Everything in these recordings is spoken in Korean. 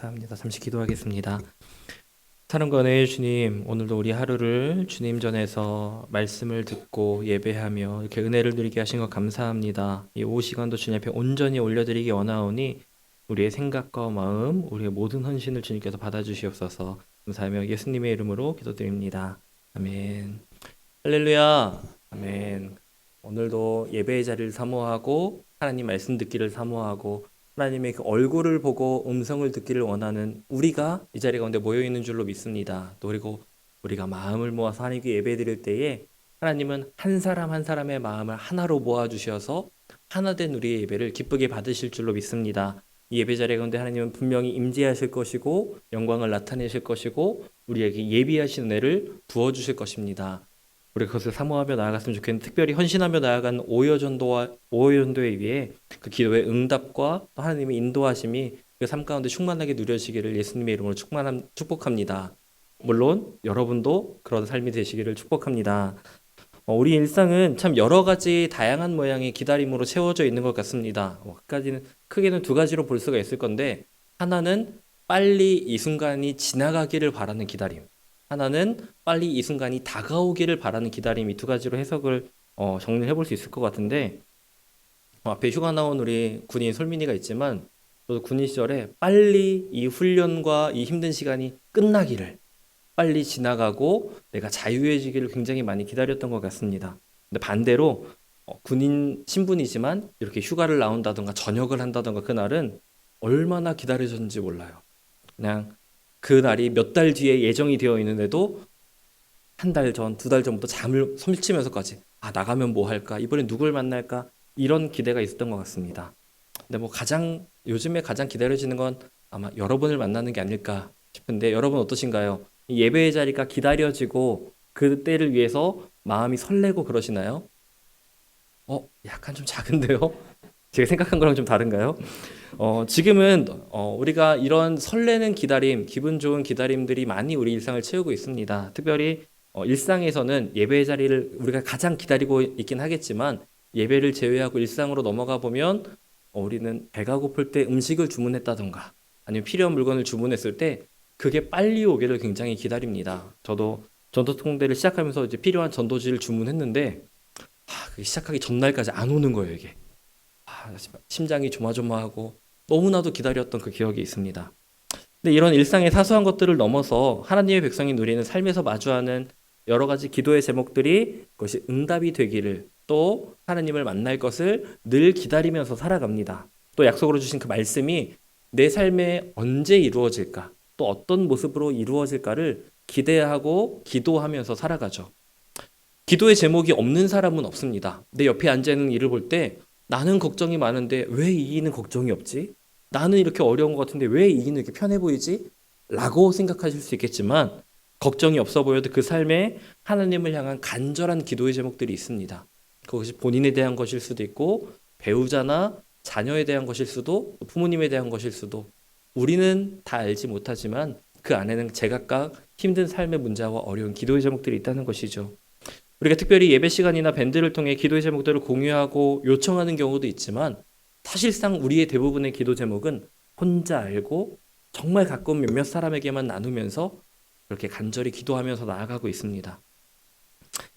감사합니다. 잠시 기도하겠습니다. 사랑과 주님, 오늘도 우리 하루를 주님 전에서 말씀을 듣고 예배하며 이렇게 은혜를 누리게 하신 것 감사합니다. 이 오후 시간도 주님 앞에 온전히 올려드리기 원하오니 우리의 생각과 마음, 우리의 모든 헌신을 주님께서 받아주시옵소서. 감사하며 예수님의 이름으로 기도드립니다. 아멘. 할렐루야. 아멘. 오늘도 예배의 자리를 사모하고 하나님 말씀 듣기를 사모하고 하나님의 그 얼굴을 보고 음성을 듣기를 원하는 우리가 이 자리 가운데 모여 있는 줄로 믿습니다. 또 그리고 우리가 마음을 모아서 하나님께 예배 드릴 때에 하나님은 한 사람 한 사람의 마음을 하나로 모아 주셔서 하나된 우리의 예배를 기쁘게 받으실 줄로 믿습니다. 이 예배 자리 가운데 하나님은 분명히 임재하실 것이고 영광을 나타내실 것이고 우리에게 예비하신 은혜를 부어 주실 것입니다. 우리 그것을 사모하며 나아갔으면 좋겠는데, 특별히 헌신하며 나아간 오여전도에 위해 그 기도의 응답과 또 하나님의 인도하심이 그 삶 가운데 충만하게 누려지기를 예수님의 이름으로 축복합니다. 물론 여러분도 그런 삶이 되시기를 축복합니다. 우리 일상은 참 여러 가지 다양한 모양의 기다림으로 채워져 있는 것 같습니다. 크게는 두 가지로 볼 수가 있을 건데, 하나는 빨리 이 순간이 지나가기를 바라는 기다림, 하나는 빨리 이 순간이 다가오기를 바라는 기다림, 이 두 가지로 해석을 정리해 볼 수 있을 것 같은데, 앞에 휴가 나온 우리 군인 솔민이가 있지만 저도 군인 시절에 빨리 이 훈련과 이 힘든 시간이 끝나기를, 빨리 지나가고 내가 자유해지기를 굉장히 많이 기다렸던 것 같습니다. 근데 반대로 군인 신분이지만 이렇게 휴가를 나온다던가 전역을 한다던가 그날은 얼마나 기다려졌는지 몰라요. 그냥 그 날이 몇 달 뒤에 예정이 되어 있는데도 한 달 전, 두 달 전부터 잠을 설치면서까지 나가면 뭐 할까? 이번에 누굴 만날까? 이런 기대가 있었던 것 같습니다. 근데 요즘에 가장 기다려지는 건 아마 여러분을 만나는 게 아닐까 싶은데, 여러분 어떠신가요? 이 예배의 자리가 기다려지고 그 때를 위해서 마음이 설레고 그러시나요? 약간 좀 작은데요? 제가 생각한 거랑 좀 다른가요? 지금은 우리가 이런 설레는 기다림, 기분 좋은 기다림들이 많이 우리 일상을 채우고 있습니다. 특별히 일상에서는 예배의 자리를 우리가 가장 기다리고 있긴 하겠지만, 예배를 제외하고 일상으로 넘어가 보면 우리는 배가 고플 때 음식을 주문했다던가 아니면 필요한 물건을 주문했을 때 그게 빨리 오기를 굉장히 기다립니다. 저도 전도통대를 시작하면서 이제 필요한 전도지를 주문했는데 그게 시작하기 전날까지 안 오는 거예요, 이게. 심장이 조마조마하고 너무나도 기다렸던 그 기억이 있습니다. 근데 이런 일상의 사소한 것들을 넘어서 하나님의 백성이 누리는 삶에서 마주하는 여러 가지 기도의 제목들이 그것이 응답이 되기를, 또 하나님을 만날 것을 늘 기다리면서 살아갑니다. 또 약속으로 주신 그 말씀이 내 삶에 언제 이루어질까, 또 어떤 모습으로 이루어질까를 기대하고 기도하면서 살아가죠. 기도의 제목이 없는 사람은 없습니다. 내 옆에 앉아있는 이를 볼 때 나는 걱정이 많은데 왜 이 이는 걱정이 없지? 나는 이렇게 어려운 것 같은데 왜 이 이는 이렇게 편해 보이지? 라고 생각하실 수 있겠지만, 걱정이 없어 보여도 그 삶에 하나님을 향한 간절한 기도의 제목들이 있습니다. 그것이 본인에 대한 것일 수도 있고, 배우자나 자녀에 대한 것일 수도, 부모님에 대한 것일 수도, 우리는 다 알지 못하지만 그 안에는 제각각 힘든 삶의 문제와 어려운 기도의 제목들이 있다는 것이죠. 우리가 특별히 예배 시간이나 밴드를 통해 기도의 제목들을 공유하고 요청하는 경우도 있지만, 사실상 우리의 대부분의 기도 제목은 혼자 알고 정말 가까운 몇몇 사람에게만 나누면서 그렇게 간절히 기도하면서 나아가고 있습니다.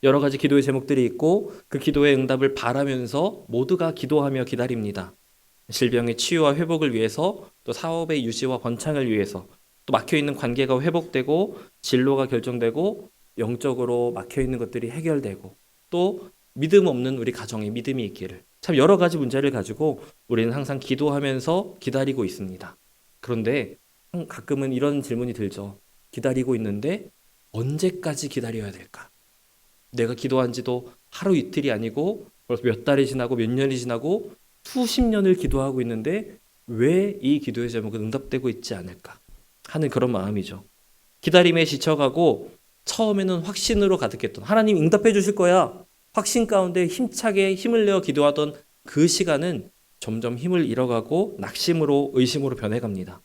여러 가지 기도의 제목들이 있고 그 기도의 응답을 바라면서 모두가 기도하며 기다립니다. 질병의 치유와 회복을 위해서, 또 사업의 유지와 번창을 위해서, 또 막혀있는 관계가 회복되고 진로가 결정되고 영적으로 막혀있는 것들이 해결되고, 또 믿음 없는 우리 가정에 믿음이 있기를, 참 여러 가지 문제를 가지고 우리는 항상 기도하면서 기다리고 있습니다. 그런데 가끔은 이런 질문이 들죠. 기다리고 있는데 언제까지 기다려야 될까? 내가 기도한 지도 하루 이틀이 아니고 벌써 몇 달이 지나고 몇 년이 지나고 수십 년을 기도하고 있는데 왜 이 기도의 제목은 응답되고 있지 않을까 하는 그런 마음이죠. 기다림에 지쳐가고 처음에는 확신으로 가득했던, 하나님 응답해 주실 거야, 확신 가운데 힘차게 힘을 내어 기도하던 그 시간은 점점 힘을 잃어가고 낙심으로, 의심으로 변해갑니다.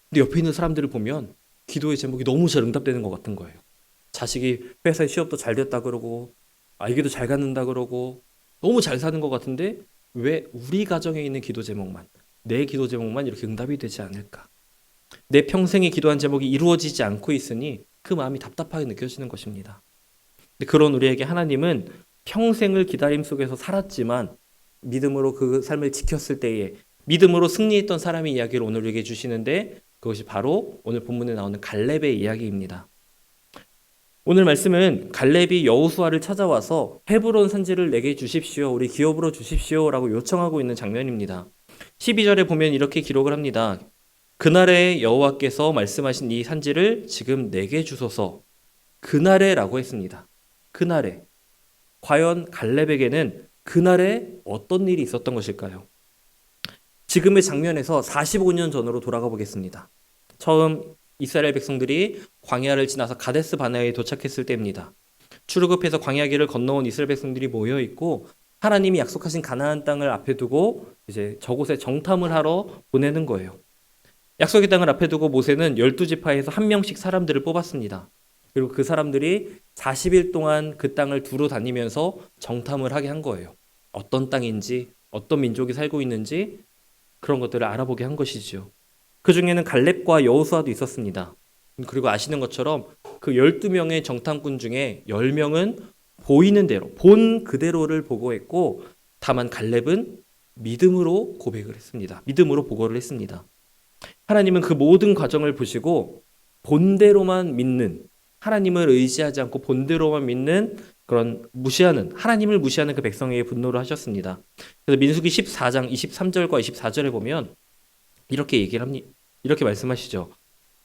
근데 옆에 있는 사람들을 보면 기도의 제목이 너무 잘 응답되는 것 같은 거예요. 자식이 회사에 취업도 잘 됐다 그러고 아이기도 잘 갖는다 그러고 너무 잘 사는 것 같은데 왜 우리 가정에 있는 기도 제목만, 내 기도 제목만 이렇게 응답이 되지 않을까? 내 평생에 기도한 제목이 이루어지지 않고 있으니 그 마음이 답답하게 느껴지는 것입니다. 근데 그런 우리에게 하나님은 평생을 기다림 속에서 살았지만 믿음으로 그 삶을 지켰을 때에 믿음으로 승리했던 사람의 이야기를 오늘 우리에게 주시는데, 그것이 바로 오늘 본문에 나오는 갈렙의 이야기입니다. 오늘 말씀은 갈렙이 여호수아를 찾아와서 헤브론 산지를 내게 주십시오, 우리 기업으로 주십시오 라고 요청하고 있는 장면입니다. 12절에 보면 이렇게 기록을 합니다. 그날에 여호와께서 말씀하신 이 산지를 지금 내게 주소서. 그날에 라고 했습니다. 그날에. 과연 갈렙에게는 그날에 어떤 일이 있었던 것일까요? 지금의 장면에서 45년 전으로 돌아가 보겠습니다. 처음 이스라엘 백성들이 광야를 지나서 가데스 바네아에 도착했을 때입니다. 출애굽해서 광야길을 건너온 이스라엘 백성들이 모여 있고 하나님이 약속하신 가나안 땅을 앞에 두고 이제 저곳에 정탐을 하러 보내는 거예요. 약속의 땅을 앞에 두고 모세는 12지파에서 한 명씩 사람들을 뽑았습니다. 그리고 그 사람들이 40일 동안 그 땅을 두루 다니면서 정탐을 하게 한 거예요. 어떤 땅인지, 어떤 민족이 살고 있는지 그런 것들을 알아보게 한 것이죠. 그 중에는 갈렙과 여호수아도 있었습니다. 그리고 아시는 것처럼 그 12명의 정탐꾼 중에 10명은 보이는 대로, 본 그대로를 보고했고, 다만 갈렙은 믿음으로 고백을 했습니다. 믿음으로 보고를 했습니다. 하나님은 그 모든 과정을 보시고 본대로만 믿는, 하나님을 의지하지 않고 본대로만 믿는 그런 하나님을 무시하는 그 백성에게 분노를 하셨습니다. 그래서 민수기 14장 23절과 24절에 보면 이렇게 말씀하시죠.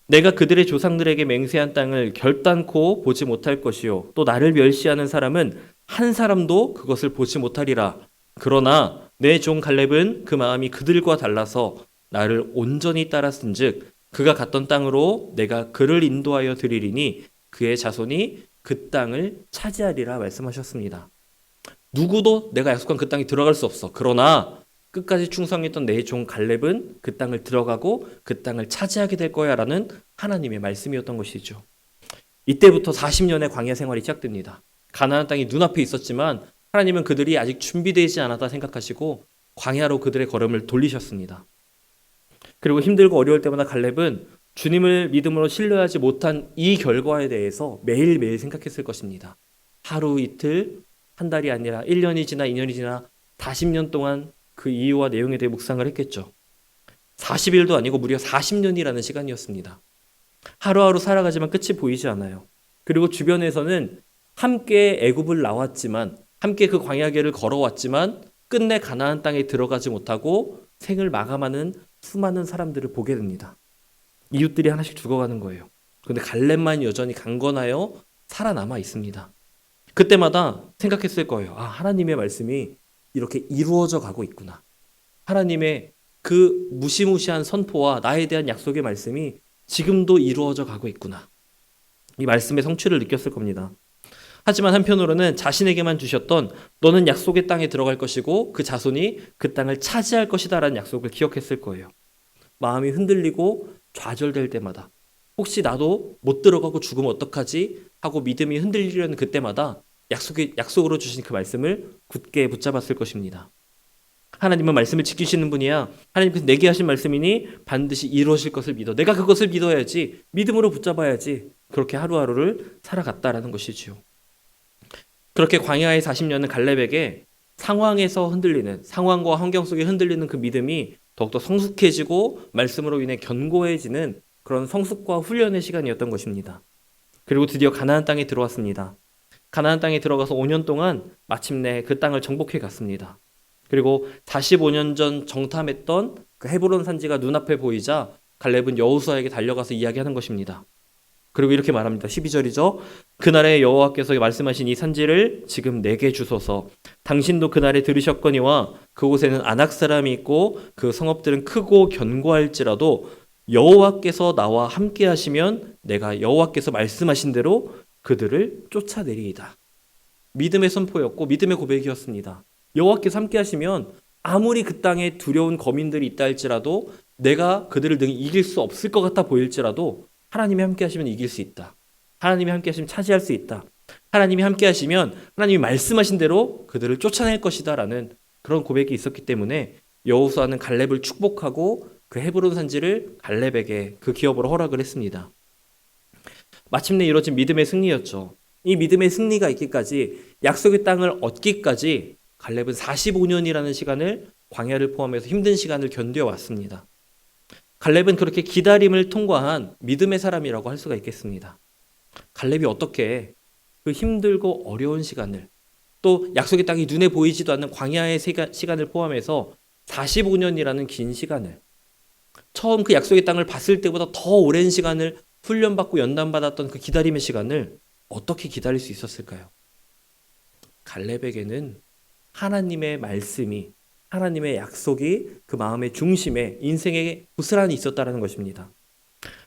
내가 그들의 조상들에게 맹세한 땅을 결단코 보지 못할 것이요, 또 나를 멸시하는 사람은 한 사람도 그것을 보지 못하리라. 그러나 내 종 갈렙은 그 마음이 그들과 달라서 나를 온전히 따랐은즉 그가 갔던 땅으로 내가 그를 인도하여 드리리니 그의 자손이 그 땅을 차지하리라 말씀하셨습니다. 누구도 내가 약속한 그 땅에 들어갈 수 없어. 그러나 끝까지 충성했던 내 종 갈렙은 그 땅을 들어가고 그 땅을 차지하게 될 거야 라는 하나님의 말씀이었던 것이죠. 이때부터 40년의 광야 생활이 시작됩니다. 가나안 땅이 눈앞에 있었지만 하나님은 그들이 아직 준비되지 않았다 생각하시고 광야로 그들의 걸음을 돌리셨습니다. 그리고 힘들고 어려울 때마다 갈렙은 주님을 믿음으로 신뢰하지 못한 이 결과에 대해서 매일매일 생각했을 것입니다. 하루 이틀, 한 달이 아니라 1년이 지나 2년이 지나 40년 동안 그 이유와 내용에 대해 묵상을 했겠죠. 40일도 아니고 무려 40년이라는 시간이었습니다. 하루하루 살아가지만 끝이 보이지 않아요. 그리고 주변에서는 함께 애굽을 나왔지만, 함께 그 광야길을 걸어왔지만 끝내 가나안 땅에 들어가지 못하고 생을 마감하는 수많은 사람들을 보게 됩니다. 이웃들이 하나씩 죽어가는 거예요. 그런데 갈렙만 여전히 강건하여 살아남아 있습니다. 그때마다 생각했을 거예요. 하나님의 말씀이 이렇게 이루어져 가고 있구나. 하나님의 그 무시무시한 선포와 나에 대한 약속의 말씀이 지금도 이루어져 가고 있구나. 이 말씀의 성취를 느꼈을 겁니다. 하지만 한편으로는 자신에게만 주셨던 너는 약속의 땅에 들어갈 것이고 그 자손이 그 땅을 차지할 것이다 라는 약속을 기억했을 거예요. 마음이 흔들리고 좌절될 때마다, 혹시 나도 못 들어가고 죽으면 어떡하지 하고 믿음이 흔들리려는 그때마다 약속으로 주신 그 말씀을 굳게 붙잡았을 것입니다. 하나님은 말씀을 지키시는 분이야. 하나님께서 내게 하신 말씀이니 반드시 이루어질 것을 믿어. 내가 그것을 믿어야지. 믿음으로 붙잡아야지. 그렇게 하루하루를 살아갔다라는 것이지요. 그렇게 광야의 40년은 갈렙에게 상황과 환경 속에 흔들리는 그 믿음이 더욱더 성숙해지고 말씀으로 인해 견고해지는 그런 성숙과 훈련의 시간이었던 것입니다. 그리고 드디어 가나안 땅에 들어왔습니다. 가나안 땅에 들어가서 5년 동안 마침내 그 땅을 정복해 갔습니다. 그리고 45년 전 정탐했던 그 헤브론 산지가 눈앞에 보이자 갈렙은 여호수아에게 달려가서 이야기하는 것입니다. 그리고 이렇게 말합니다. 12절이죠. 그날에 여호와께서 말씀하신 이 산지를 지금 내게 주소서. 당신도 그날에 들으셨거니와 그곳에는 아낙 사람이 있고 그 성읍들은 크고 견고할지라도 여호와께서 나와 함께 하시면 내가 여호와께서 말씀하신 대로 그들을 쫓아내리이다. 믿음의 선포였고 믿음의 고백이었습니다. 여호와께서 함께 하시면 아무리 그 땅에 두려운 거민들이 있다 할지라도, 내가 그들을 능히 이길 수 없을 것 같아 보일지라도 하나님이 함께 하시면 이길 수 있다. 하나님이 함께 하시면 차지할 수 있다. 하나님이 함께 하시면 하나님이 말씀하신 대로 그들을 쫓아낼 것이다 라는 그런 고백이 있었기 때문에 여호수아는 갈렙을 축복하고 그 헤브론 산지를 갈렙에게 그 기업으로 허락을 했습니다. 마침내 이루어진 믿음의 승리였죠. 이 믿음의 승리가 있기까지 약속의 땅을 얻기까지 갈렙은 45년이라는 시간을 광야를 포함해서 힘든 시간을 견뎌왔습니다. 갈렙은 그렇게 기다림을 통과한 믿음의 사람이라고 할 수가 있겠습니다. 갈렙이 어떻게 그 힘들고 어려운 시간을 또 약속의 땅이 눈에 보이지도 않는 광야의 시간을 포함해서 45년이라는 긴 시간을 처음 그 약속의 땅을 봤을 때보다 더 오랜 시간을 훈련받고 연단받았던 그 기다림의 시간을 어떻게 기다릴 수 있었을까요? 갈렙에게는 하나님의 말씀이 하나님의 약속이 그 마음의 중심에 인생에 고스란히 있었다는 것입니다.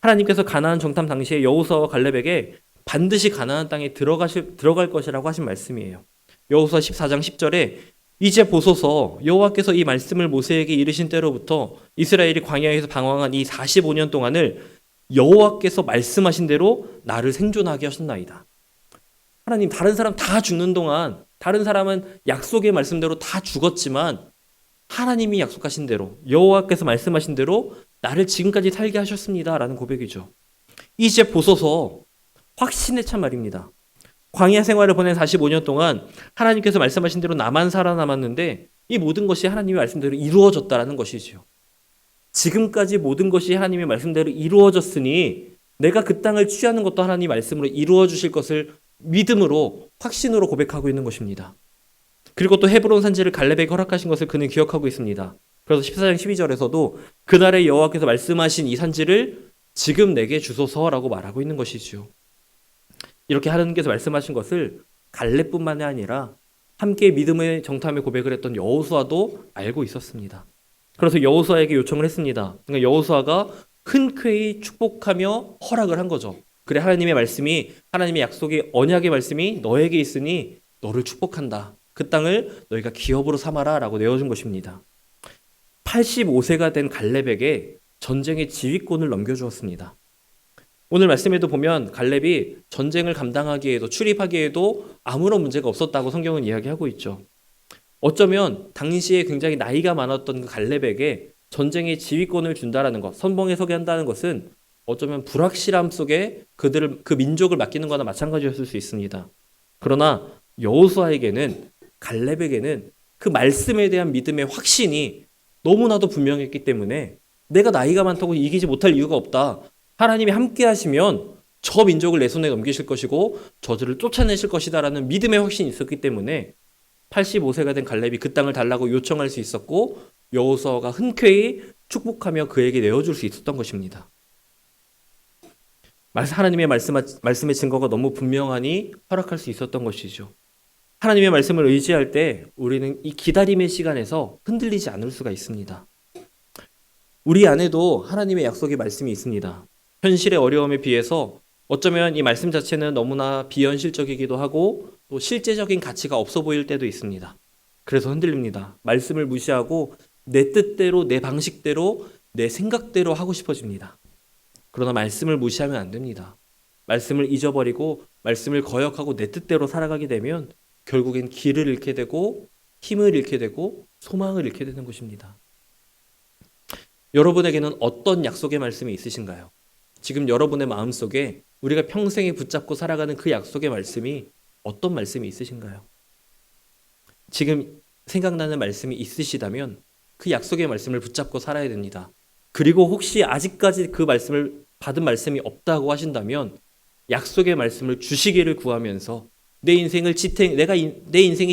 하나님께서 가나안 정탐 당시에 여호수아와 갈렙에게 반드시 가나안 땅에 들어갈 것이라고 하신 말씀이에요. 여호수아 14장 10절에 이제 보소서 여호와께서 이 말씀을 모세에게 이르신 때로부터 이스라엘이 광야에서 방황한 이 45년 동안을 여호와께서 말씀하신 대로 나를 생존하게 하셨나이다. 하나님, 다른 사람 다 죽는 동안 다른 사람은 약속의 말씀대로 다 죽었지만 하나님이 약속하신 대로 여호와께서 말씀하신 대로 나를 지금까지 살게 하셨습니다라는 고백이죠. 이제 보소서, 확신에 찬 말입니다. 광야 생활을 보낸 45년 동안 하나님께서 말씀하신 대로 나만 살아남았는데 이 모든 것이 하나님의 말씀대로 이루어졌다라는 것이죠. 지금까지 모든 것이 하나님의 말씀대로 이루어졌으니 내가 그 땅을 취하는 것도 하나님의 말씀으로 이루어 주실 것을 믿음으로 확신으로 고백하고 있는 것입니다. 그리고 또 헤브론 산지를 갈렙에게 허락하신 것을 그는 기억하고 있습니다. 그래서 14장 12절에서도 그날에 여호와께서 말씀하신 이 산지를 지금 내게 주소서라고 말하고 있는 것이죠. 이렇게 하나님께서 말씀하신 것을 갈렙뿐만이 아니라 함께 믿음의 정탐의 고백을 했던 여호수아도 알고 있었습니다. 그래서 여호수아에게 요청을 했습니다. 그러니까 여호수아가 흔쾌히 축복하며 허락을 한 거죠. 그래, 하나님의 말씀이, 하나님의 약속의 언약의 말씀이 너에게 있으니 너를 축복한다. 그 땅을 너희가 기업으로 삼아라 라고 내어준 것입니다. 85세가 된 갈렙에게 전쟁의 지휘권을 넘겨주었습니다. 오늘 말씀에도 보면 갈렙이 전쟁을 감당하기에도 출입하기에도 아무런 문제가 없었다고 성경은 이야기하고 있죠. 어쩌면 당시에 굉장히 나이가 많았던 그 갈렙에게 전쟁의 지휘권을 준다라는 것, 선봉에 서게 한다는 것은 어쩌면 불확실함 속에 그 민족을 맡기는 거나 마찬가지였을 수 있습니다. 그러나 여호수아에게는, 갈렙에게는 그 말씀에 대한 믿음의 확신이 너무나도 분명했기 때문에 내가 나이가 많다고 이기지 못할 이유가 없다. 하나님이 함께 하시면 저 민족을 내 손에 넘기실 것이고 저들을 쫓아내실 것이다라는 믿음의 확신이 있었기 때문에 85세가 된 갈렙이 그 땅을 달라고 요청할 수 있었고 여호수아가 흔쾌히 축복하며 그에게 내어줄 수 있었던 것입니다. 하나님의 말씀의 증거가 너무 분명하니 허락할 수 있었던 것이죠. 하나님의 말씀을 의지할 때 우리는 이 기다림의 시간에서 흔들리지 않을 수가 있습니다. 우리 안에도 하나님의 약속의 말씀이 있습니다. 현실의 어려움에 비해서 어쩌면 이 말씀 자체는 너무나 비현실적이기도 하고 또 실제적인 가치가 없어 보일 때도 있습니다. 그래서 흔들립니다. 말씀을 무시하고 내 뜻대로, 내 방식대로, 내 생각대로 하고 싶어집니다. 그러나 말씀을 무시하면 안 됩니다. 말씀을 잊어버리고 말씀을 거역하고 내 뜻대로 살아가게 되면 결국엔 길을 잃게 되고 힘을 잃게 되고 소망을 잃게 되는 것입니다. 여러분에게는 어떤 약속의 말씀이 있으신가요? 지금 여러분의 마음속에 우리가 평생에 붙잡고 살아가는 그 약속의 말씀이 어떤 말씀이 있으신가요? 지금 생각나는 말씀이 있으시다면 그 약속의 말씀을 붙잡고 살아야 됩니다. 그리고 혹시 아직까지 그 말씀을 받은 말씀이 없다고 하신다면 약속의 말씀을 주시기를 구하면서 내 인생이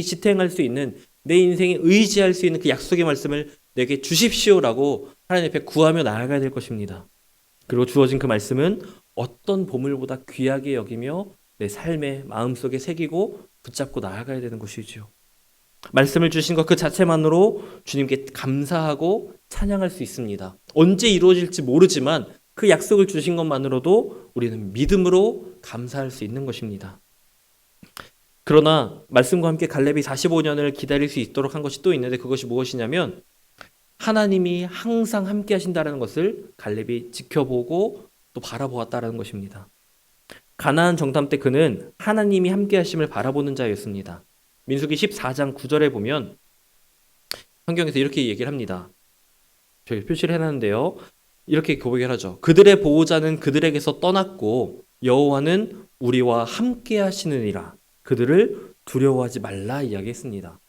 지탱할 수 있는, 내 인생에 의지할 수 있는 그 약속의 말씀을 내게 주십시오라고 하나님 앞에 구하며 나아가야 될 것입니다. 그리고 주어진 그 말씀은 어떤 보물보다 귀하게 여기며 내 삶의 마음속에 새기고 붙잡고 나아가야 되는 것이죠. 말씀을 주신 것 그 자체만으로 주님께 감사하고 찬양할 수 있습니다. 언제 이루어질지 모르지만 그 약속을 주신 것만으로도 우리는 믿음으로 감사할 수 있는 것입니다. 그러나 말씀과 함께 갈렙이 45년을 기다릴 수 있도록 한 것이 또 있는데 그것이 무엇이냐면 하나님이 항상 함께 하신다는 것을 갈렙이 지켜보고 또 바라보았다는 것입니다. 가나안 정탐 때 그는 하나님이 함께 하심을 바라보는 자였습니다. 민수기 14장 9절에 보면 성경에서 이렇게 얘기를 합니다. 저기 표시를 해놨는데요. 이렇게 고백을 하죠. 그들의 보호자는 그들에게서 떠났고 여호와는 우리와 함께 하시느니라. 그들을 두려워하지 말라 이야기했습니다.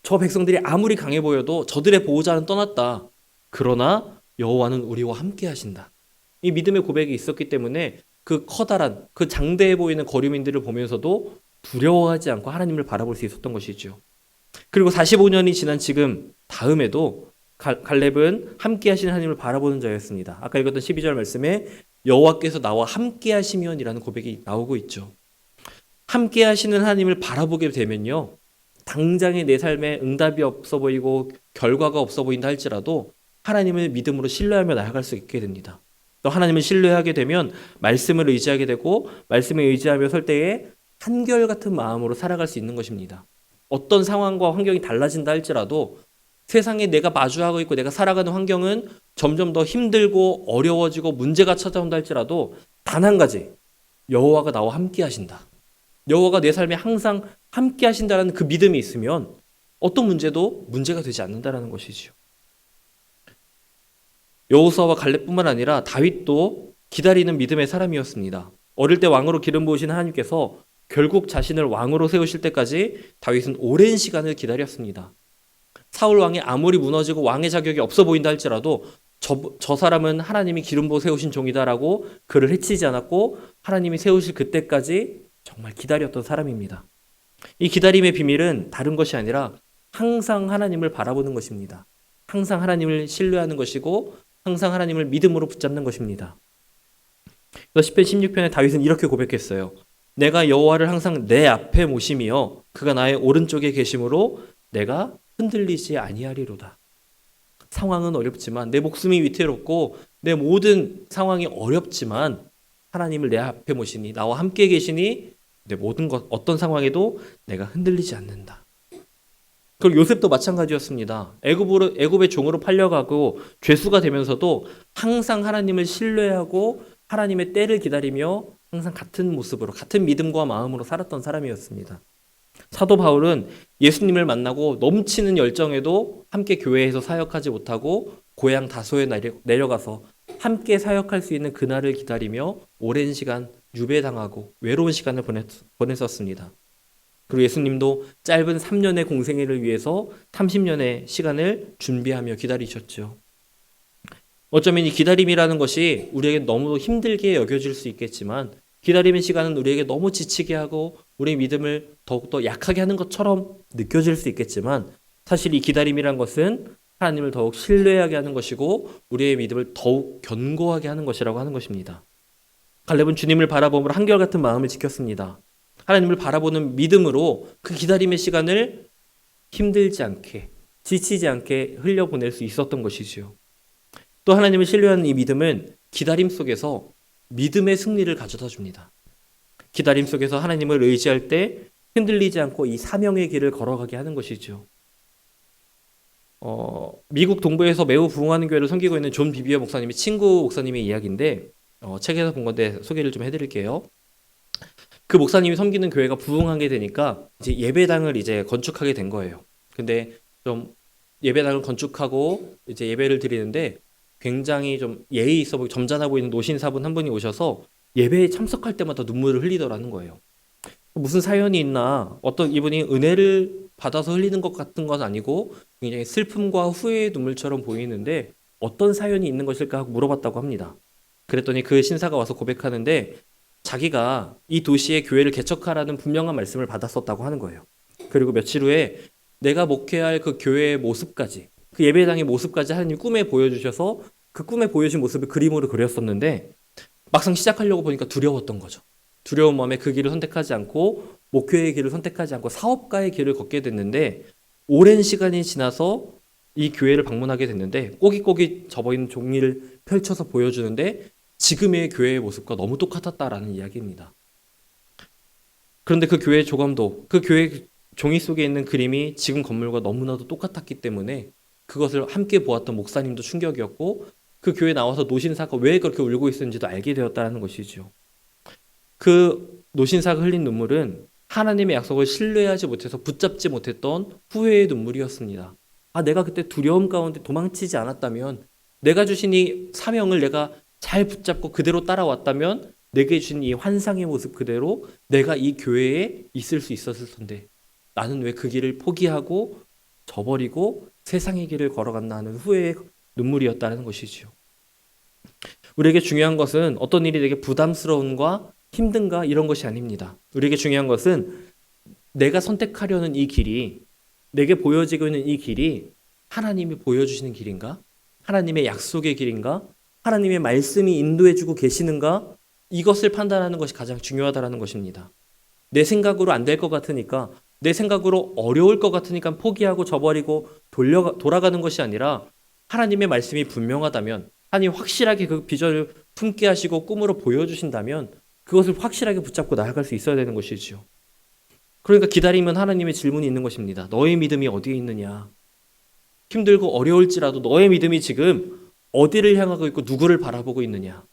저 백성들이 아무리 강해 보여도 저들의 보호자는 떠났다. 그러나 여호와는 우리와 함께 하신다. 이 믿음의 고백이 있었기 때문에 그 커다란 그 장대해 보이는 거류민들을 보면서도 두려워하지 않고 하나님을 바라볼 수 있었던 것이죠. 그리고 45년이 지난 지금 다음에도 갈렙은 함께 하시는 하나님을 바라보는 자였습니다. 아까 읽었던 12절 말씀에 여호와께서 나와 함께 하시면이라는 고백이 나오고 있죠. 함께 하시는 하나님을 바라보게 되면요. 당장의 내 삶에 응답이 없어 보이고 결과가 없어 보인다 할지라도 하나님을 믿음으로 신뢰하며 나아갈 수 있게 됩니다. 또 하나님을 신뢰하게 되면 말씀을 의지하게 되고 말씀에 의지하며 설 때에 한결같은 마음으로 살아갈 수 있는 것입니다. 어떤 상황과 환경이 달라진다 할지라도 세상에 내가 마주하고 있고 내가 살아가는 환경은 점점 더 힘들고 어려워지고 문제가 찾아온다 할지라도 단 한 가지, 여호와가 나와 함께 하신다. 여호와가 내 삶에 항상 함께 하신다는 그 믿음이 있으면 어떤 문제도 문제가 되지 않는다라는 것이지요. 여호수아와 갈렙뿐만 아니라 다윗도 기다리는 믿음의 사람이었습니다. 어릴 때 왕으로 기름 부으신 하나님께서 결국 자신을 왕으로 세우실 때까지 다윗은 오랜 시간을 기다렸습니다. 사울 왕이 아무리 무너지고 왕의 자격이 없어 보인다 할지라도 저 사람은 하나님이 기름 부어 세우신 종이다라고 그를 해치지 않았고 하나님이 세우실 그때까지 정말 기다렸던 사람입니다. 이 기다림의 비밀은 다른 것이 아니라 항상 하나님을 바라보는 것입니다. 항상 하나님을 신뢰하는 것이고 항상 하나님을 믿음으로 붙잡는 것입니다. 시편 16편에 다윗은 이렇게 고백했어요. 내가 여호와를 항상 내 앞에 모심이여 그가 나의 오른쪽에 계심으로 내가 흔들리지 아니하리로다. 상황은 어렵지만 내 목숨이 위태롭고 내 모든 상황이 어렵지만 하나님을 내 앞에 모시니 나와 함께 계시니 내 모든 것 어떤 상황에도 내가 흔들리지 않는다. 그리고 요셉도 마찬가지였습니다. 애굽의 종으로 팔려가고 죄수가 되면서도 항상 하나님을 신뢰하고 하나님의 때를 기다리며 항상 같은 모습으로 같은 믿음과 마음으로 살았던 사람이었습니다. 사도 바울은 예수님을 만나고 넘치는 열정에도 함께 교회에서 사역하지 못하고 고향 다소에 내려가서 함께 사역할 수 있는 그날을 기다리며 오랜 시간 유배당하고 외로운 시간을 보냈었습니다. 그리고 예수님도 짧은 3년의 공생애를 위해서 30년의 시간을 준비하며 기다리셨죠. 어쩌면 이 기다림이라는 것이 우리에게 너무 힘들게 여겨질 수 있겠지만 기다림의 시간은 우리에게 너무 지치게 하고 우리의 믿음을 더욱더 약하게 하는 것처럼 느껴질 수 있겠지만 사실 이 기다림이란 것은 하나님을 더욱 신뢰하게 하는 것이고 우리의 믿음을 더욱 견고하게 하는 것이라고 하는 것입니다. 갈렙은 주님을 바라보므로 한결같은 마음을 지켰습니다. 하나님을 바라보는 믿음으로 그 기다림의 시간을 힘들지 않게 지치지 않게 흘려보낼 수 있었던 것이지요. 또 하나님을 신뢰하는 이 믿음은 기다림 속에서 믿음의 승리를 가져다 줍니다. 기다림 속에서 하나님을 의지할 때 흔들리지 않고 이 사명의 길을 걸어가게 하는 것이죠. 미국 동부에서 매우 부흥하는 교회를 섬기고 있는 존 비비어 목사님의 친구 목사님의 이야기인데 책에서 본 건데 소개를 좀 해드릴게요. 그 목사님이 섬기는 교회가 부흥하게 되니까 이제 예배당을 이제 건축하게 된 거예요. 근데 좀 예배당을 건축하고 이제 예배를 드리는데 굉장히 좀 예의 있어 보이고 점잖아 보이는 노신사분 한 분이 오셔서 예배에 참석할 때마다 눈물을 흘리더라는 거예요. 무슨 사연이 있나? 어떤 이분이 은혜를 받아서 흘리는 것 같은 건 아니고 굉장히 슬픔과 후회의 눈물처럼 보이는데 어떤 사연이 있는 것일까 하고 물어봤다고 합니다. 그랬더니 그 신사가 와서 고백하는데 자기가 이 도시에 교회를 개척하라는 분명한 말씀을 받았었다고 하는 거예요. 그리고 며칠 후에 내가 목회할 그 교회의 모습까지 그 예배당의 모습까지 하나님 꿈에 보여주셔서 그 꿈에 보여준 모습을 그림으로 그렸었는데 막상 시작하려고 보니까 두려웠던 거죠. 두려운 마음에 그 길을 선택하지 않고 목회의 길을 선택하지 않고 사업가의 길을 걷게 됐는데 오랜 시간이 지나서 이 교회를 방문하게 됐는데 꼬깃꼬깃 접어있는 종이를 펼쳐서 보여주는데 지금의 교회의 모습과 너무 똑같았다라는 이야기입니다. 그런데 그 교회의 조감도 그 교회 종이 속에 있는 그림이 지금 건물과 너무나도 똑같았기 때문에 그것을 함께 보았던 목사님도 충격이었고 그 교회에 나와서 노신사가 왜 그렇게 울고 있었는지도 알게 되었다는 것이죠. 그 노신사가 흘린 눈물은 하나님의 약속을 신뢰하지 못해서 붙잡지 못했던 후회의 눈물이었습니다. 내가 그때 두려움 가운데 도망치지 않았다면, 내가 주신 이 사명을 내가 잘 붙잡고 그대로 따라왔다면, 내게 주신 이 환상의 모습 그대로 내가 이 교회에 있을 수 있었을 텐데, 나는 왜 그 길을 포기하고 저버리고 세상의 길을 걸어갔나 하는 후회의 눈물이었다는 것이지요. 우리에게 중요한 것은 어떤 일이 되게 부담스러운가 힘든가 이런 것이 아닙니다. 우리에게 중요한 것은 내가 선택하려는 이 길이, 내게 보여지고 있는 이 길이 하나님이 보여주시는 길인가? 하나님의 약속의 길인가? 하나님의 말씀이 인도해주고 계시는가? 이것을 판단하는 것이 가장 중요하다는 것입니다. 내 생각으로 안 될 것 같으니까, 내 생각으로 어려울 것 같으니까 포기하고 저버리고 돌아가는 것이 아니라, 하나님의 말씀이 분명하다면, 하나님 확실하게 그 비전을 품게 하시고 꿈으로 보여주신다면 그것을 확실하게 붙잡고 나아갈 수 있어야 되는 것이지요. 그러니까 기다리면 하나님의 질문이 있는 것입니다. 너의 믿음이 어디에 있느냐? 힘들고 어려울지라도 너의 믿음이 지금 어디를 향하고 있고 누구를 바라보고 있느냐?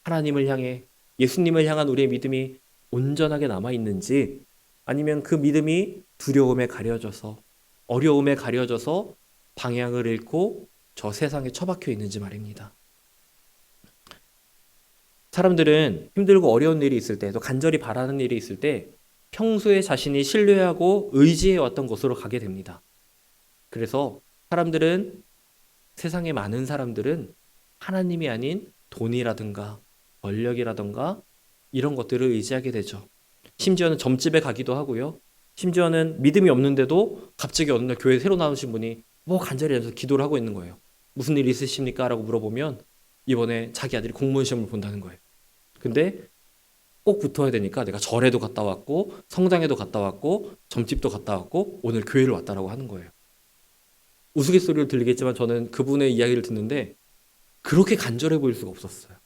하나님을 향해, 예수님을 향한 우리의 믿음이 온전하게 남아있는지, 아니면 그 믿음이 두려움에 가려져서, 어려움에 가려져서 방향을 잃고 저 세상에 처박혀 있는지 말입니다. 사람들은 힘들고 어려운 일이 있을 때, 또 간절히 바라는 일이 있을 때 평소에 자신이 신뢰하고 의지해왔던 곳으로 가게 됩니다. 그래서 사람들은, 세상에 많은 사람들은 하나님이 아닌 돈이라든가 권력이라든가 이런 것들을 의지하게 되죠. 심지어는 점집에 가기도 하고요. 심지어는 믿음이 없는데도 갑자기 어느 날 교회에 새로 나오신 분이 간절히 앉아서 기도를 하고 있는 거예요. 무슨 일 있으십니까? 라고 물어보면 이번에 자기 아들이 공무원 시험을 본다는 거예요. 근데 꼭 붙어야 되니까 내가 절에도 갔다 왔고 성당에도 갔다 왔고 점집도 갔다 왔고 오늘 교회를 왔다라고 하는 거예요. 우스갯소리로 들리겠지만 저는 그분의 이야기를 듣는데 그렇게 간절해 보일 수가 없었어요.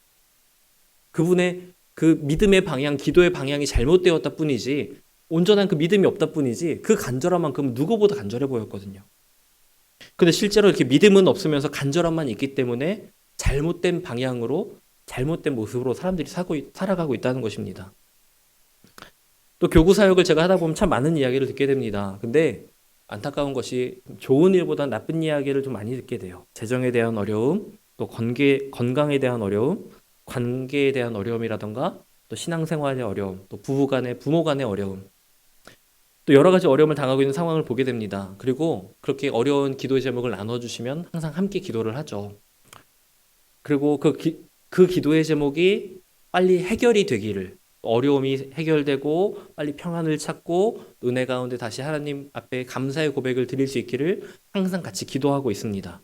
그분의 그 믿음의 방향, 기도의 방향이 잘못되었다 뿐이지, 온전한 그 믿음이 없다 뿐이지, 그 간절한 만큼 누구보다 간절해 보였거든요. 근데 실제로 이렇게 믿음은 없으면서 간절함만 있기 때문에 잘못된 방향으로, 잘못된 모습으로 사람들이 살아가고 있다는 것입니다. 또 교구 사역을 제가 하다 보면 참 많은 이야기를 듣게 됩니다. 근데 안타까운 것이 좋은 일보다 나쁜 이야기를 좀 많이 듣게 돼요. 재정에 대한 어려움, 또 건강에 대한 어려움, 관계에 대한 어려움이라던가, 또 신앙생활의 어려움, 또 부모 간의 어려움, 또 여러 가지 어려움을 당하고 있는 상황을 보게 됩니다. 그리고 그렇게 어려운 기도의 제목을 나눠주시면 항상 함께 기도를 하죠. 그리고 그 기도의 제목이 빨리 해결이 되기를, 어려움이 해결되고 빨리 평안을 찾고 은혜 가운데 다시 하나님 앞에 감사의 고백을 드릴 수 있기를 항상 같이 기도하고 있습니다.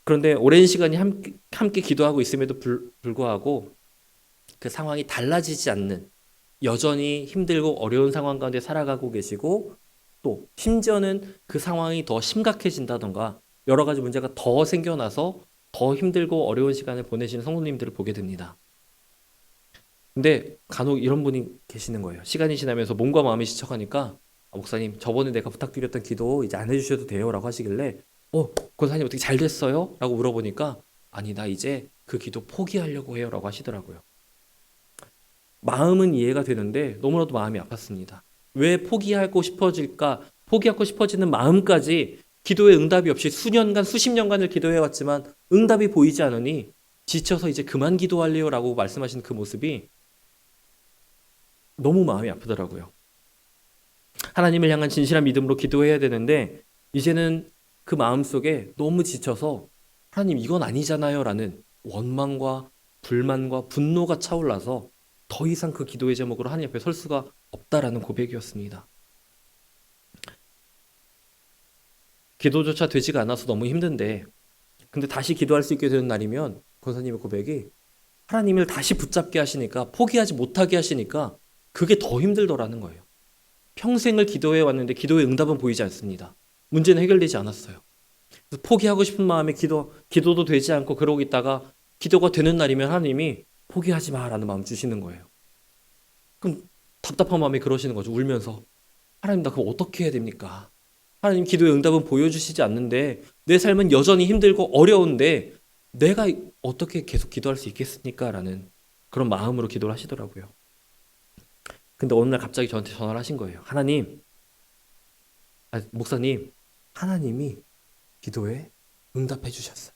그런데 오랜 시간이 함께 기도하고 있음에도 불구하고 그 상황이 달라지지 않는, 여전히 힘들고 어려운 상황 가운데 살아가고 계시고, 또 심지어는 그 상황이 더 심각해진다던가 여러 가지 문제가 더 생겨나서 더 힘들고 어려운 시간을 보내시는 성도님들을 보게 됩니다. 근데 간혹 이런 분이 계시는 거예요. 시간이 지나면서 몸과 마음이 지쳐가니까 목사님, 저번에 내가 부탁드렸던 기도 이제 안 해주셔도 돼요 라고 하시길래 권사님 어떻게 잘 됐어요? 라고 물어보니까 아니, 나 이제 그 기도 포기하려고 해요 라고 하시더라고요. 마음은 이해가 되는데 너무나도 마음이 아팠습니다. 왜 포기하고 싶어질까? 포기하고 싶어지는 마음까지 기도에 응답이 없이 수년간, 수십 년간을 기도해왔지만 응답이 보이지 않으니 지쳐서 이제 그만 기도할래요 라고 말씀하시는 그 모습이 너무 마음이 아프더라고요. 하나님을 향한 진실한 믿음으로 기도해야 되는데 이제는 그 마음속에 너무 지쳐서 하나님 이건 아니잖아요 라는 원망과 불만과 분노가 차올라서 더 이상 그 기도의 제목으로 하나님 앞에 설 수가 없다라는 고백이었습니다. 기도조차 되지가 않아서 너무 힘든데, 근데 다시 기도할 수 있게 되는 날이면 권사님의 고백이 하나님을 다시 붙잡게 하시니까, 포기하지 못하게 하시니까 그게 더 힘들더라는 거예요. 평생을 기도해 왔는데 기도의 응답은 보이지 않습니다. 문제는 해결되지 않았어요. 그래서 포기하고 싶은 마음에 기도도 되지 않고 그러고 있다가 기도가 되는 날이면 하나님이 포기하지 마라는 마음 주시는 거예요. 그럼 답답한 마음에 그러시는 거죠. 울면서 하나님, 나 그럼 어떻게 해야 됩니까? 하나님, 기도의 응답은 보여주시지 않는데 내 삶은 여전히 힘들고 어려운데 내가 어떻게 계속 기도할 수 있겠습니까? 라는 그런 마음으로 기도를 하시더라고요. 근데 어느 날 갑자기 저한테 전화를 하신 거예요. 목사님, 하나님이 기도에 응답해 주셨어요.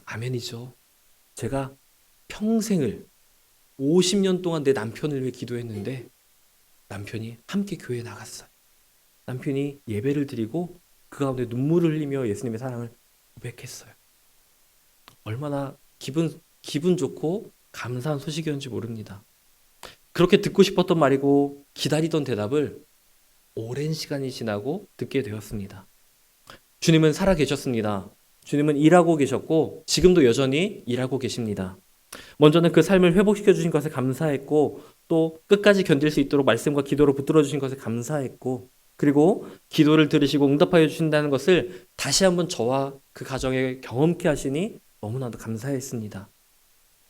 아멘이죠. 제가 평생을 50년 동안 내 남편을 위해 기도했는데 남편이 함께 교회에 나갔어요. 남편이 예배를 드리고 그 가운데 눈물을 흘리며 예수님의 사랑을 고백했어요. 얼마나 기분 좋고 감사한 소식이었는지 모릅니다. 그렇게 듣고 싶었던 말이고 기다리던 대답을 오랜 시간이 지나고 듣게 되었습니다. 주님은 살아 계셨습니다. 주님은 일하고 계셨고 지금도 여전히 일하고 계십니다. 먼저는 그 삶을 회복시켜 주신 것에 감사했고 또 끝까지 견딜 수 있도록 말씀과 기도로 붙들어 주신 것에 감사했고 그리고 기도를 들으시고 응답하여 주신다는 것을 다시 한번 저와 그 가정에 경험케 하시니 너무나도 감사했습니다.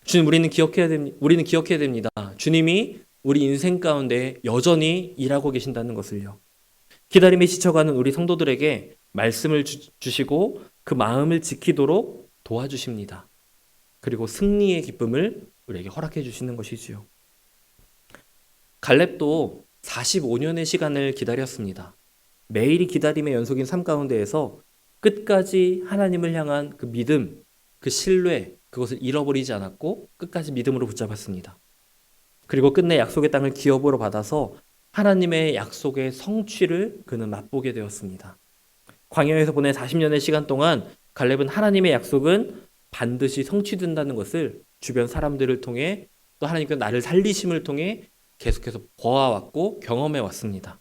주님, 우리는 기억해야 됩니다. 주님이 우리 인생 가운데 여전히 일하고 계신다는 것을요. 기다림에 지쳐가는 우리 성도들에게 말씀을 주시고 그 마음을 지키도록 도와주십니다. 그리고 승리의 기쁨을 우리에게 허락해 주시는 것이지요. 갈렙도 45년의 시간을 기다렸습니다. 매일이 기다림의 연속인 삶 가운데에서 끝까지 하나님을 향한 그 믿음, 그 신뢰, 그것을 잃어버리지 않았고 끝까지 믿음으로 붙잡았습니다. 그리고 끝내 약속의 땅을 기업으로 받아서 하나님의 약속의 성취를 그는 맛보게 되었습니다. 광야에서 보낸 40년의 시간 동안 갈렙은 하나님의 약속은 반드시 성취된다는 것을 주변 사람들을 통해 또 하나님께서 나를 살리심을 통해 계속해서 보아왔고 경험해 왔습니다.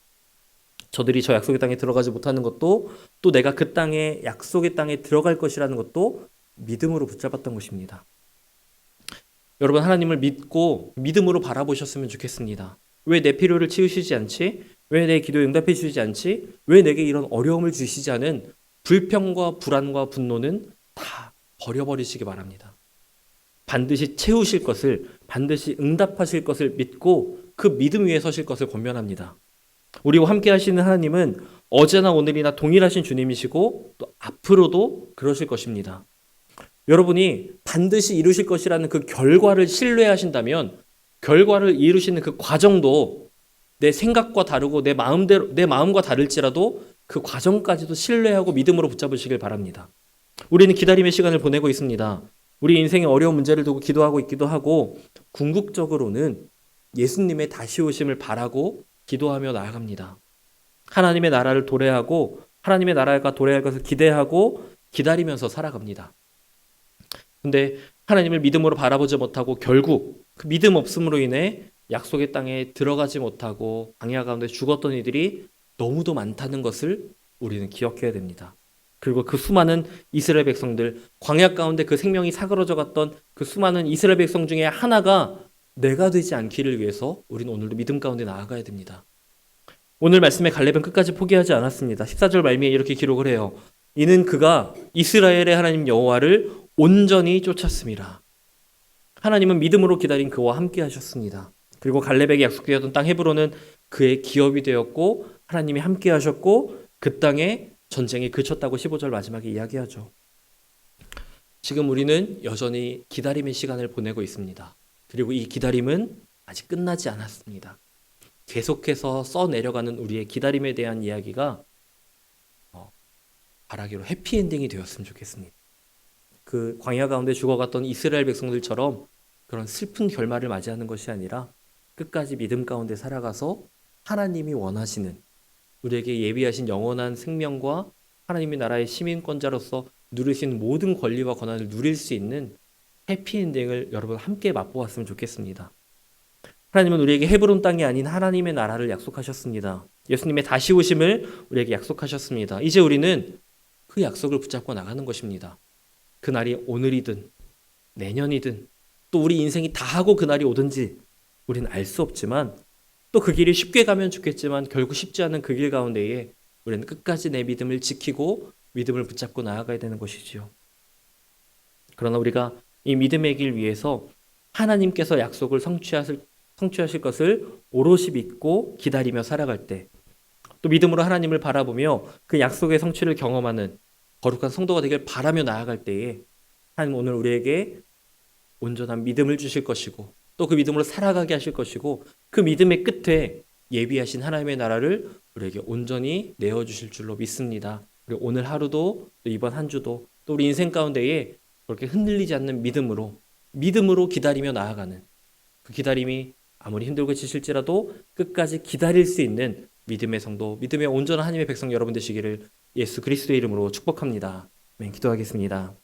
저들이 저 약속의 땅에 들어가지 못하는 것도 또 내가 그 땅에 약속의 땅에 들어갈 것이라는 것도 믿음으로 붙잡았던 것입니다. 여러분, 하나님을 믿고 믿음으로 바라보셨으면 좋겠습니다. 왜 내 필요를 채우시지 않지? 왜 내 기도에 응답해 주시지 않지? 왜 내게 이런 어려움을 주시지 않은 불평과 불안과 분노는 다 버려버리시기 바랍니다. 반드시 채우실 것을, 반드시 응답하실 것을 믿고 그 믿음 위에 서실 것을 권면합니다. 우리와 함께 하시는 하나님은 어제나 오늘이나 동일하신 주님이시고 또 앞으로도 그러실 것입니다. 여러분이 반드시 이루실 것이라는 그 결과를 신뢰하신다면 결과를 이루시는 그 과정도 내 생각과 다르고 내 마음과 다를지라도 그 과정까지도 신뢰하고 믿음으로 붙잡으시길 바랍니다. 우리는 기다림의 시간을 보내고 있습니다. 우리 인생의 어려운 문제를 두고 기도하고 있기도 하고 궁극적으로는 예수님의 다시 오심을 바라고 기도하며 나아갑니다. 하나님의 나라를 도래하고 하나님의 나라가 도래할 것을 기대하고 기다리면서 살아갑니다. 근데 하나님을 믿음으로 바라보지 못하고 결국 그 믿음 없음으로 인해 약속의 땅에 들어가지 못하고 광야 가운데 죽었던 이들이 너무도 많다는 것을 우리는 기억해야 됩니다. 그리고 그 수많은 이스라엘 백성들, 광야 가운데 그 생명이 사그러져 갔던 그 수많은 이스라엘 백성 중에 하나가 내가 되지 않기를 위해서 우리는 오늘도 믿음 가운데 나아가야 됩니다. 오늘 말씀의 갈렙은 끝까지 포기하지 않았습니다. 14절 말미에 이렇게 기록을 해요. 이는 그가 이스라엘의 하나님 여호와를 온전히 쫓았습니다. 하나님은 믿음으로 기다린 그와 함께 하셨습니다. 그리고 갈렙에게 약속되었던 땅 헤브론은 그의 기업이 되었고 하나님이 함께 하셨고 그 땅에 전쟁이 그쳤다고 15절 마지막에 이야기하죠. 지금 우리는 여전히 기다림의 시간을 보내고 있습니다. 그리고 이 기다림은 아직 끝나지 않았습니다. 계속해서 써내려가는 우리의 기다림에 대한 이야기가 바라기로 해피엔딩이 되었으면 좋겠습니다. 그 광야 가운데 죽어갔던 이스라엘 백성들처럼 그런 슬픈 결말을 맞이하는 것이 아니라 끝까지 믿음 가운데 살아가서 하나님이 원하시는 우리에게 예비하신 영원한 생명과 하나님의 나라의 시민권자로서 누리신 모든 권리와 권한을 누릴 수 있는 해피엔딩을 여러분 함께 맛보았으면 좋겠습니다. 하나님은 우리에게 헤브론 땅이 아닌 하나님의 나라를 약속하셨습니다. 예수님의 다시 오심을 우리에게 약속하셨습니다. 이제 우리는 그 약속을 붙잡고 나가는 것입니다. 그날이 오늘이든 내년이든 또 우리 인생이 다 하고 그날이 오든지 우리는 알 수 없지만 또 그 길이 쉽게 가면 좋겠지만 결국 쉽지 않은 그 길 가운데에 우리는 끝까지 내 믿음을 지키고 믿음을 붙잡고 나아가야 되는 것이지요. 그러나 우리가 이 믿음의 길 위에서 하나님께서 약속을 성취하실 것을 오롯이 믿고 기다리며 살아갈 때 또 믿음으로 하나님을 바라보며 그 약속의 성취를 경험하는 거룩한 성도가 되길 바라며 나아갈 때에 하나님 오늘 우리에게 온전한 믿음을 주실 것이고 또 그 믿음으로 살아가게 하실 것이고 그 믿음의 끝에 예비하신 하나님의 나라를 우리에게 온전히 내어주실 줄로 믿습니다. 그리고 오늘 하루도 또 이번 한 주도 또 우리 인생 가운데에 그렇게 흔들리지 않는 믿음으로 기다리며 나아가는 그 기다림이 아무리 힘들고 지칠지라도 끝까지 기다릴 수 있는 믿음의 성도, 믿음의 온전한 하나님의 백성 여러분 되시기를 예수 그리스도의 이름으로 축복합니다. 네, 기도하겠습니다.